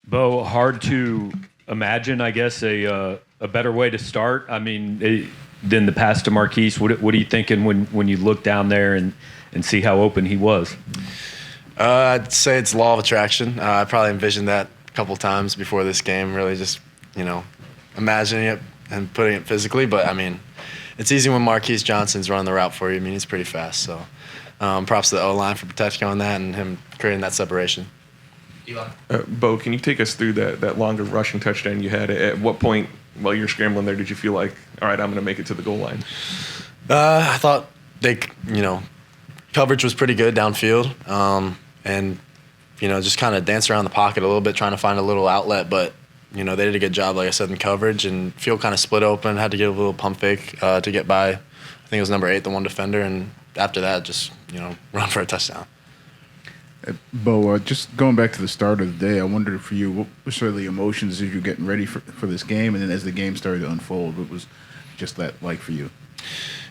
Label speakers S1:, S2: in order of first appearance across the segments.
S1: Beau, hard to imagine, I guess, a better way to start. I mean, than the pass to Marquise. What are you thinking when you look down there and see how open he was?
S2: I'd say it's law of attraction. I probably envisioned that a couple times before this game, really just, imagining it and putting it physically. But, I mean, it's easy when Marquise Johnson's running the route for you. I mean, he's pretty fast. So props to the O-line for protection on that and him creating that separation.
S3: Beau, can you take us through that longer rushing touchdown you had? At what point, while you're scrambling there, did you feel like, all right, I'm going to make it to the goal line?
S2: I thought coverage was pretty good downfield, and just kind of danced around the pocket a little bit, trying to find a little outlet. But they did a good job, like I said, in coverage, and field kind of split open. Had to get a little pump fake to get by. I think it was number 8, the one defender, and after that, just run for a touchdown.
S4: Beau, just going back to the start of the day, I wondered for you, what were sort of the emotions as you were getting ready for this game, and then as the game started to unfold, what was just that like for you?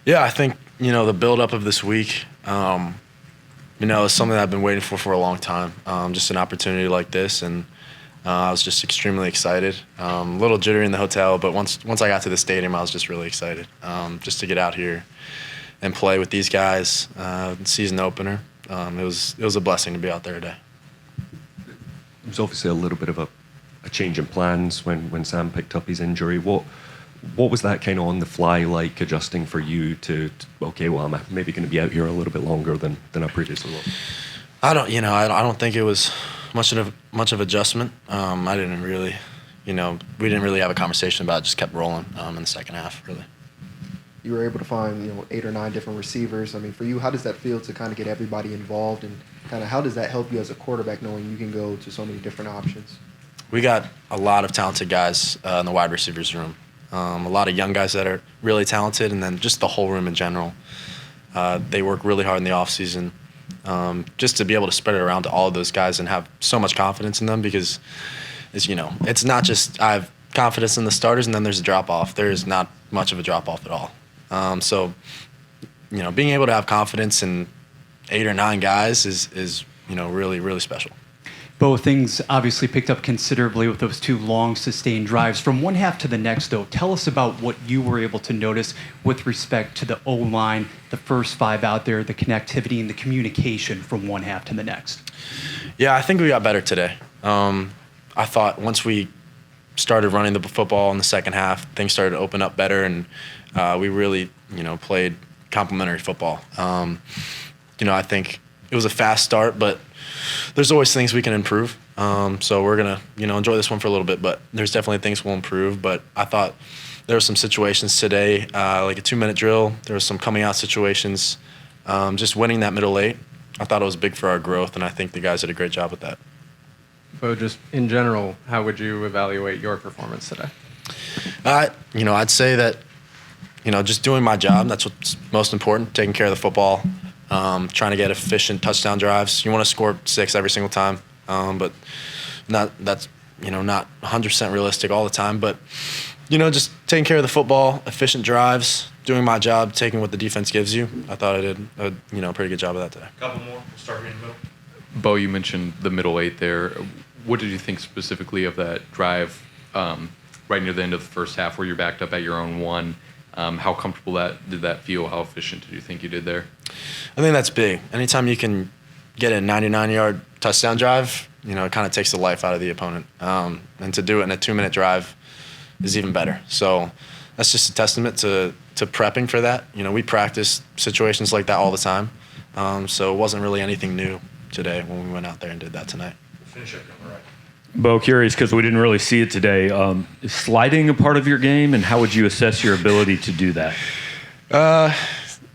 S2: Yeah, I think, the build-up of this week, is something that I've been waiting for a long time, just an opportunity like this, and I was just extremely excited. A little jittery in the hotel, but once I got to the stadium, I was just really excited, just to get out here and play with these guys, season opener. It was a blessing to be out there today.
S5: It was obviously a little bit of a change in plans when Sam picked up his injury. What was that kind of on the fly like, adjusting for you to okay, well, I'm maybe going to be out here a little bit longer than I previously was?
S2: I don't think it was much of adjustment. I didn't really, we didn't really have a conversation about it. Just kept rolling in the second half, really.
S6: You were able to find 8 or 9 different receivers. I mean, for you, how does that feel to kind of get everybody involved, and kind of how does that help you as a quarterback, knowing you can go to so many different options?
S2: We got a lot of talented guys in the wide receivers room. A lot of young guys that are really talented, and then just the whole room in general. They work really hard in the offseason, just to be able to spread it around to all of those guys and have so much confidence in them, because it's not just I have confidence in the starters and then there's a drop-off. There is not much of a drop-off at all. So being able to have confidence in 8 or 9 guys is really, really special.
S7: Both things obviously picked up considerably with those 2 long, sustained drives. From one half to the next, though, tell us about what you were able to notice with respect to the O-line, the first 5 out there, the connectivity and the communication from one half to the next.
S2: Yeah, I think we got better today. I thought once we started running the football in the second half, things started to open up better, and we really, played complementary football. I think it was a fast start, but there's always things we can improve. So we're going to, enjoy this one for a little bit, but there's definitely things we'll improve. But I thought there were some situations today, like a 2-minute drill. There were some coming out situations. Just winning that middle 8, I thought it was big for our growth, and I think the guys did a great job with that.
S8: Beau, just in general, how would you evaluate your performance today?
S2: I'd say that, just doing my job, that's what's most important, taking care of the football, trying to get efficient touchdown drives. You want to score 6 every single time, but that's not 100% realistic all the time. But, just taking care of the football, efficient drives, doing my job, taking what the defense gives you. I thought I did a pretty good job of that today.
S9: Couple more. We'll start here in the middle. Beau, you mentioned the middle 8 there. What did you think specifically of that drive right near the end of the first half where you're backed up at your own 1? How comfortable did that feel? How efficient did you think you did there?
S2: I think that's big. Anytime you can get a 99-yard touchdown drive, it kind of takes the life out of the opponent. And to do it in a 2-minute drive is even better. So that's just a testament to prepping for that. We practice situations like that all the time. So it wasn't really anything new today when we went out there and did that tonight.
S9: Finish up on the right.
S1: Beau, curious, because we didn't really see it today. Is sliding a part of your game, and how would you assess your ability to do that?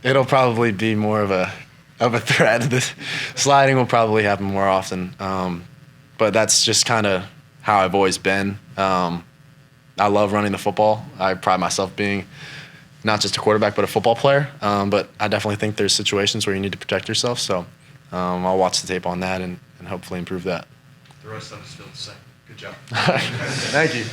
S2: It'll probably be more of a threat. The sliding will probably happen more often, but that's just kind of how I've always been. I love running the football. I pride myself being not just a quarterback, but a football player. But I definitely think there's situations where you need to protect yourself. So I'll watch the tape on that and hopefully improve that.
S9: The rest of us feel the same. Good job.
S2: Thank you.